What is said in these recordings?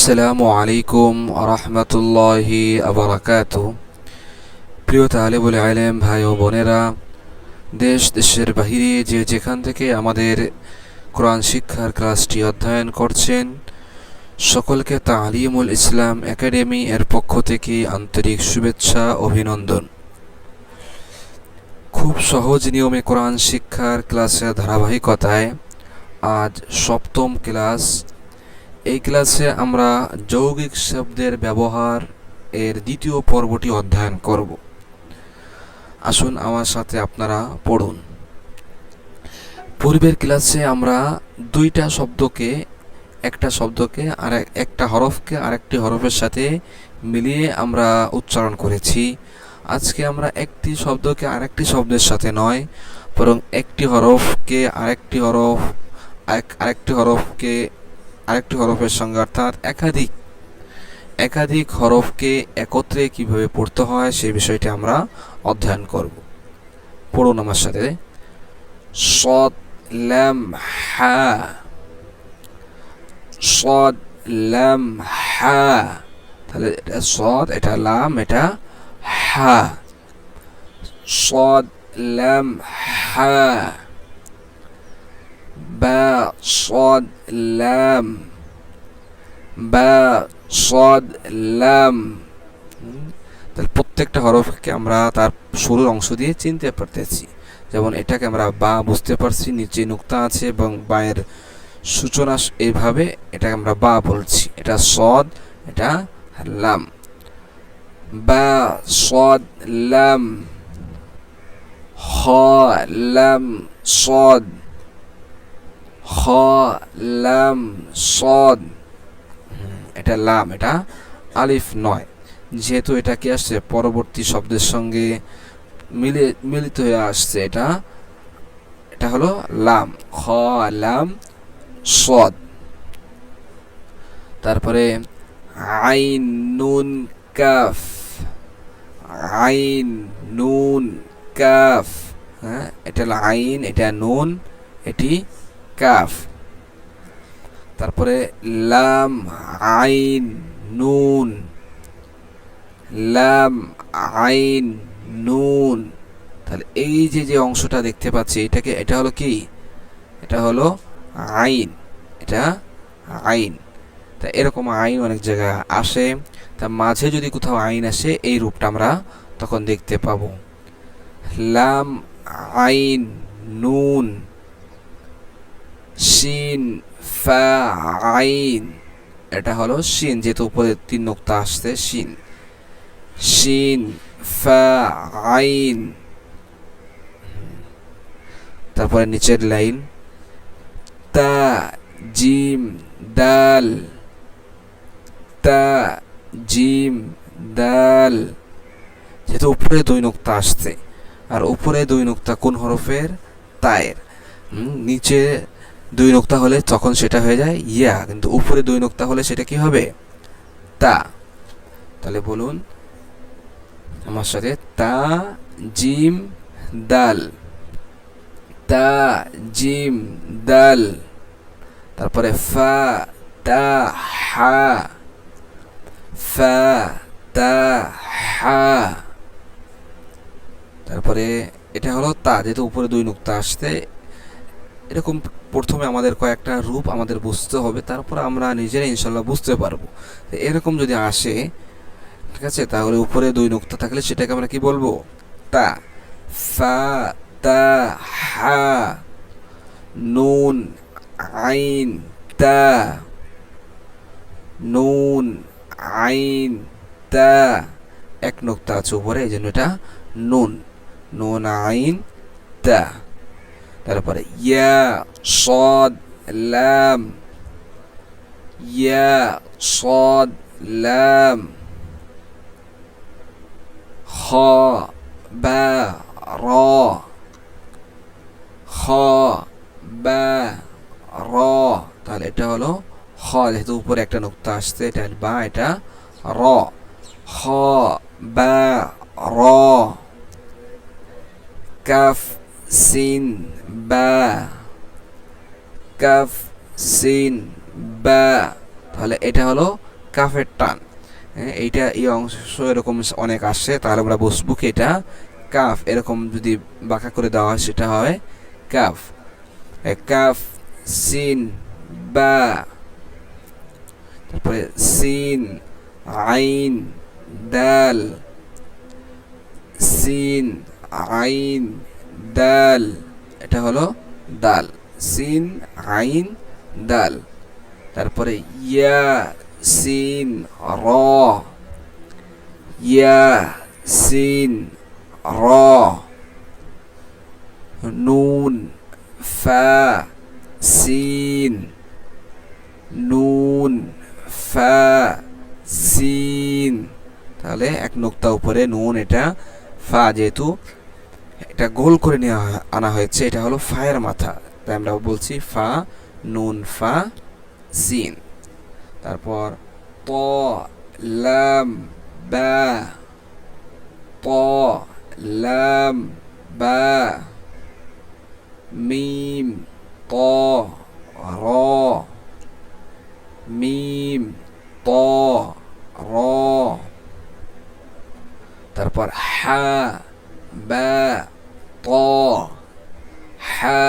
আসসালামু আলাইকুম আরহামতুল্লাহি আবরাকাতু। প্রিয় তালিবুল ইলম ভাই ও বোনেরা, দেশ দেশের বাহিরে যে যেখান থেকে আমাদের কোরআন শিক্ষার ক্লাসটি অধ্যয়ন করছেন, সকলকে তালিমুল ইসলাম একাডেমি এর পক্ষ থেকে আন্তরিক শুভেচ্ছা অভিনন্দন। খুব সহজ নিয়মে কোরআন শিক্ষার ক্লাসের ধারাবাহিকতায় আজ সপ্তম ক্লাস। এই ক্লাসে আমরা যৌগিক শব্দের ব্যবহার এর দ্বিতীয় পর্বটি অধ্যয়ন করব। আসুন আমার সাথে আপনারা পড়ুন। পূর্বের ক্লাসে আমরা একটা শব্দকে আর একটা হরফকে আরেকটি হরফের সাথে মিলিয়ে আমরা উচ্চারণ করেছি। আজকে আমরা একটি শব্দকে আরেকটি শব্দের সাথে নয়, বরং একটি হরফকে আরেকটি হরফের সঙ্গে, অর্থাৎ একাধিক হরফকে একত্রে কিভাবে পড়তে হয় সেই বিষয়টি আমরা অধ্যয়ন করব। পড়ুন আমার সাথে। সদ লাম হা, সদ লাম হা। তাহলে এটা সদ, এটা লাম, এটা হা। সদ লাম হা, বা সদ লাম, বা সদ লাম। তাহলে প্রত্যেকটা হরফকে আমরা তার শুরুর অংশ দিয়ে চিনতে পারতেছি। যেমন এটাকে আমরা বা বুঝতে পারছি, নিচে নুক্তা আছে এবং বায়ের সূচনা, এইভাবে এটাকে আমরা বা বলছি। এটা সদ, এটা লাম। বা সদ লাম, খ লাম সদ, খ লাম সদ। এটা লাম, এটা আলিফ নয়। যেহেতু এটা কি আসছে পরবর্তী শব্দের সঙ্গে মিলিত হয়ে আসছে, এটা হলো লাম, খ লাম সদ। তারপরে আইন নুন কাফ, আইন নুন কাফ। হ্যাঁ, এটা হলো আইন, এটা নুন, এটি কাফ। তারপরে লাম আইন নুন, লাম আইন নুন। তাহলে এই যে অংশটা দেখতে পাচ্ছি, এটা হলো কি? এটা হলো আইন, এটা আইন। তা এরকম আইন অনেক জায়গায় আসে, তা মাঝে যদি কোথাও আইন আসে এই রূপটা আমরা তখন দেখতে পাবো। লাম আইন নুন, শিন ফা আইন। এটা হলো শিন, যেহেতু উপরে 3 নুক্তা আসছে, শিন, শিন ফা আইন। তারপরে নিচের লাইন তা জিম দাল, তা জিম দাল। যেহেতু উপরে 2 নুক্তা আসছে, আর উপরে 2 নুক্তা কোন হরফের? তায়ের। নিচে 2 নুক্তা হলে তখন সেটা হয়ে যায় ইয়া, কিন্তু উপরে 2 নুক্তা হলে সেটা কি হবে? তা। তাহলে বলুন আমার সাথে, তা জিম দাল, তা জিম দাল। তারপরে ফা তা হা, ফা তা হা। তারপরে এটা হলো তা, যেহেতু উপরে 2 নুক্তা আসছে। এরকম প্রথমে আমাদের কয়েকটা রূপ আমাদের বুঝতে হবে, তারপর আমরা নিজেরা ইনশাল্লাহ বুঝতে পারবো। এরকম যদি আসে, ঠিক আছে, তাহলে উপরে 2 নুক্তা থাকলে সেটাকে আমরা কি বলবো? তা। ফা তা হা, নুন আইন তা, নুন আইন তা। 1 নুক্তা আছে উপরে, এই জন্য এটা নুন, নুন আইন তা। তারপরে ইয়া সদ লাম, ইয়া সদ লাম। খ বা র, খ বা র। তাহলে এটা হলো খ, যেহেতু উপরে একটা নুক্তা আসছে, এটা বা, এটা র। খ বা র। কাফ সিন বা, কাফ সিন বা। তাহলে এটা হলো কাফের টান। এইটা এই অংশ এরকম অনেক আসে, তাহলে আমরা বুঝবো কি এটা কাফ। এরকম যদি বাঁকা করে দেওয়া হয় সেটা হয় কাফ। কাফ সিন বা, তারপরে সিন আইন দাল, সিন আইন দাল, এটা হলো দাল, সিন আইন দাল। তারপরে ইয়া সিন র, ইয়া সিন র, নুন ফা সিন, নুন ফা সিন। তাহলে এক নোক্তা উপরে নুন, এটা ফা, যেহেতু এটা গোল করে আনা হয়েছে, এটা হলো ফায়ের মাথা, তাই আমরা বলছি ফা নুন ফা সিন। তারপর ত লাম বা, ত লাম বা, মিম ত র, মিম ত র। তারপর হা বা ত, হা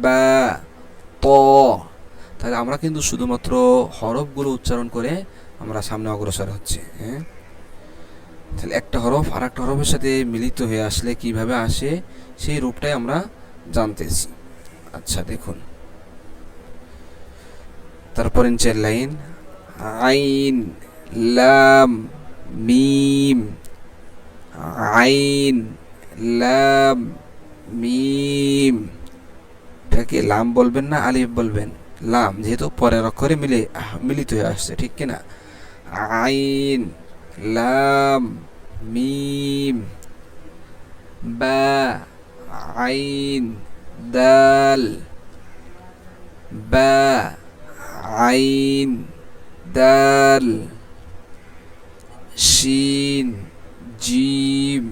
বা ত। তাহলে আমরা কিন্তু শুধুমাত্র হরফগুলো উচ্চারণ করে আমরা সামনে অগ্রসর হচ্ছে। হ্যাঁ, তাহলে একটা হরফ আর একটা হরফের সাথে মিলিত হয়ে আসলে কিভাবে আসে সেই রূপটাই আমরা জানতেছি। আচ্ছা দেখুন, তারপর নিচের লাইন আইন লাম মিম, আইন লাম মিম। এটাকে লাম বলবেন না আলিফ বলবেন? লাম, যেহেতু পরের অক্ষরে মিলিত হয়ে আসছে, ঠিক কিনা? আইন লাম মিম বা, আইন দাল, বা আইন দাল, শিন জিম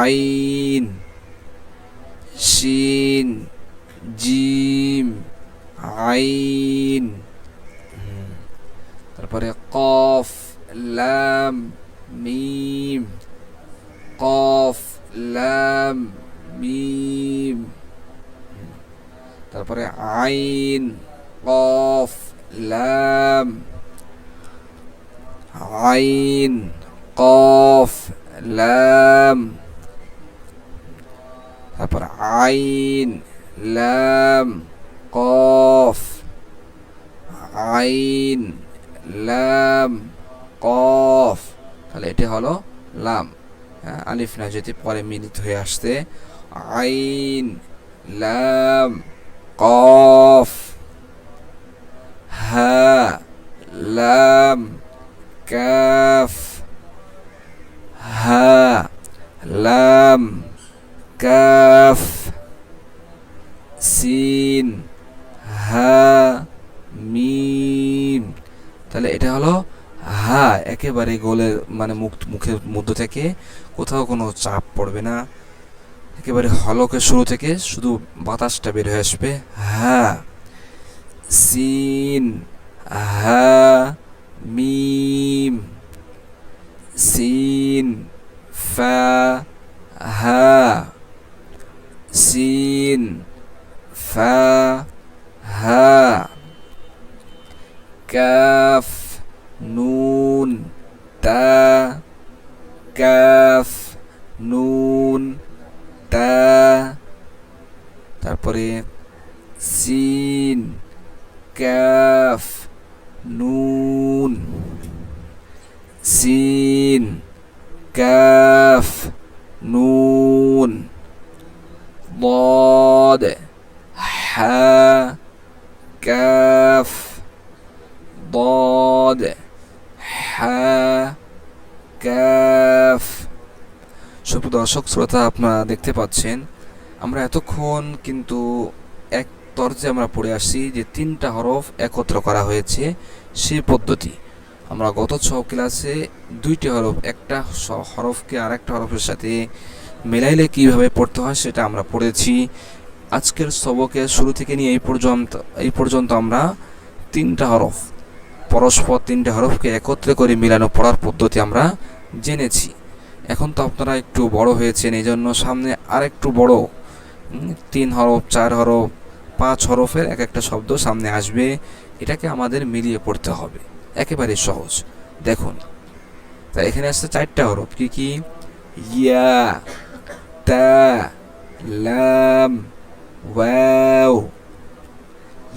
আইন, শিন জিম আইন। তারপরে কফ লাম মিম, কফ লাম মিম। তারপরে আইন কফ লাম, আইন কফ লাম। তারপর আইন লাম কফ, আইন লাম কফ। তাহলে এটা হলো লাম। আলিফ না, যদি পরে মিলিত হয়ে আসতে আইন লাম কফ, হা লাম কাফ, হা লাম কাফ, সিন হা মিম। তাহলে এটা হলো হা, একেবারে গোলের মানে মুখের মধ্য থেকে কোথাও কোনো চাপ পড়বে না, একেবারে হলকের শুরু থেকে শুধু বাতাসটা বের হয়ে আসবে। হা সিন হা মিম, সিন ফা হা, সিন ফা হা, কাফ নুন তা, কাফ নুন তা। তারপরে সিন কাফ নুন, সিন কাফ নুন। ضاد হা কাফ, ضاد হা কাফ। সুপ্রিয় দর্শক শ্রোতা, আপনারা দেখতে পাচ্ছেন আমরা এতক্ষণ কিন্তু এক তর্জে আমরা পড়ে আসছি যে তিনটা হরফ একত্র করা হয়েছে সেই পদ্ধতি। আমরা গত 6 ক্লাসে দুইটি হরফ, একটা হরফকে আর একটা হরফের সাথে মেলাইলে কিভাবে পড়তে হয় সেটা আমরা পড়েছি। আজকের সবকে শুরু থেকে নিয়ে এই পর্যন্ত আমরা তিনটা হরফ পরস্পর তিনটে হরফকে একত্রে করে মিলানো পড়ার পদ্ধতি আমরা জেনেছি। এখন তো আপনারা একটু বড় হয়েছেন, এই জন্য সামনে আরেকটু বড় 3 হরফ 4 হরফ 5 হরফের এক একটা শব্দ সামনে আসবে, এটাকে আমাদের মিলিয়ে পড়তে হবে। একেবারে সহজ। দেখুন, তা এখানে আসছে 4টা হরফ, কি কি? ইয়া, তা, লাম, ওয়াও।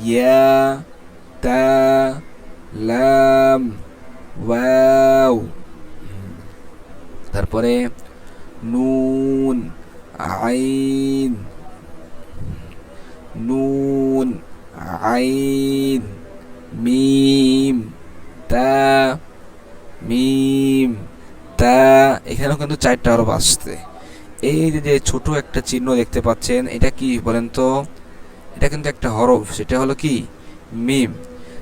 ইয়া, তা, লাম, ওয়াও। তারপরে নুন, আইন, নুন, আইন, মিম, তা, মিম, তা। এখানেও কিন্তু 4টা হরফ আসছে। এই যে ছোট একটা চিহ্ন দেখতে পাচ্ছেন, এটা কি বলেন তো? এটা কিন্তু একটা হরফ, সেটা হলো কি? মিম।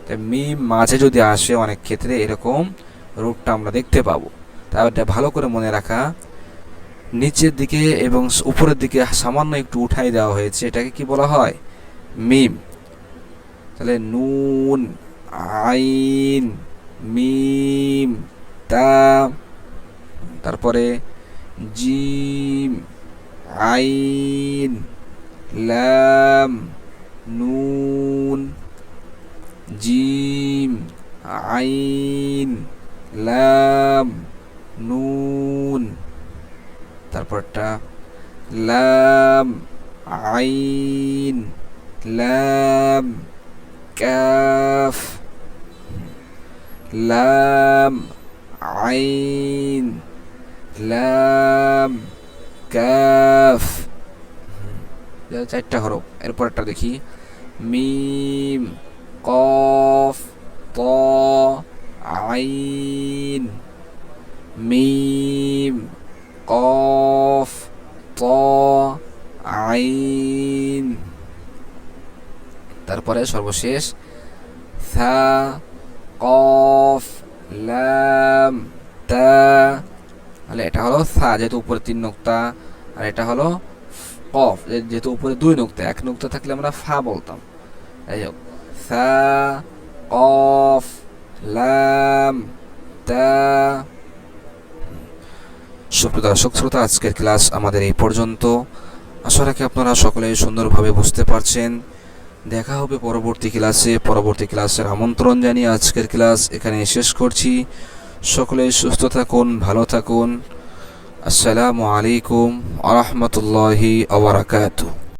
তাই মিম মাঝে যদি আসে অনেক ক্ষেত্রে এরকম রূপটা আমরা দেখতে পাবো। তা এটা ভালো করে মনে রাখা। নিচের দিকে এবং উপরের দিকে সামান্য একটু উঠাই দেওয়া হয়েছে, এটাকে কি বলা হয়? মিম। তাহলে নুন, আইন, মিম, তা, তারপরে জিম, আইন, লাম, নুন, জিম, আইন, লাম, নুন। তারপরটা লাম, আইন, লাম, কাফ, লাম, আইন, লাম, কাফ। 4টা হরফ। এরপরটা দেখি, মিম, কফ, ত, আইন, মিম, কফ, ত, আইন। তারপরে সর্বশেষ সা, কফ, লাম, তা। তাহলে এটা হলো সা, যেহেতু উপরে 3 নুক্তা, আর এটা হলো কফ, যেহেতু উপরে 2 নুক্তা। 1 নুক্তা থাকলে আমরা ফা বলতাম। এই হোক, সা, কফ, লাম, তা। সুপ্রিয় দর্শক শ্রোতা, আজকের ক্লাস আমাদের এই পর্যন্ত। আশা রাখি আপনারা সকলেই সুন্দরভাবে বুঝতে পারছেন। দেখা হবে পরবর্তী ক্লাসে। পরবর্তী ক্লাসের আমন্ত্রণ জানিয়ে আজকের ক্লাস এখানে শেষ করছি। সকলেই সুস্থ থাকুন, ভালো থাকুন। আসসালামু আলাইকুম ওয়া রাহমাতুল্লাহি ওয়া বারাকাতুহু।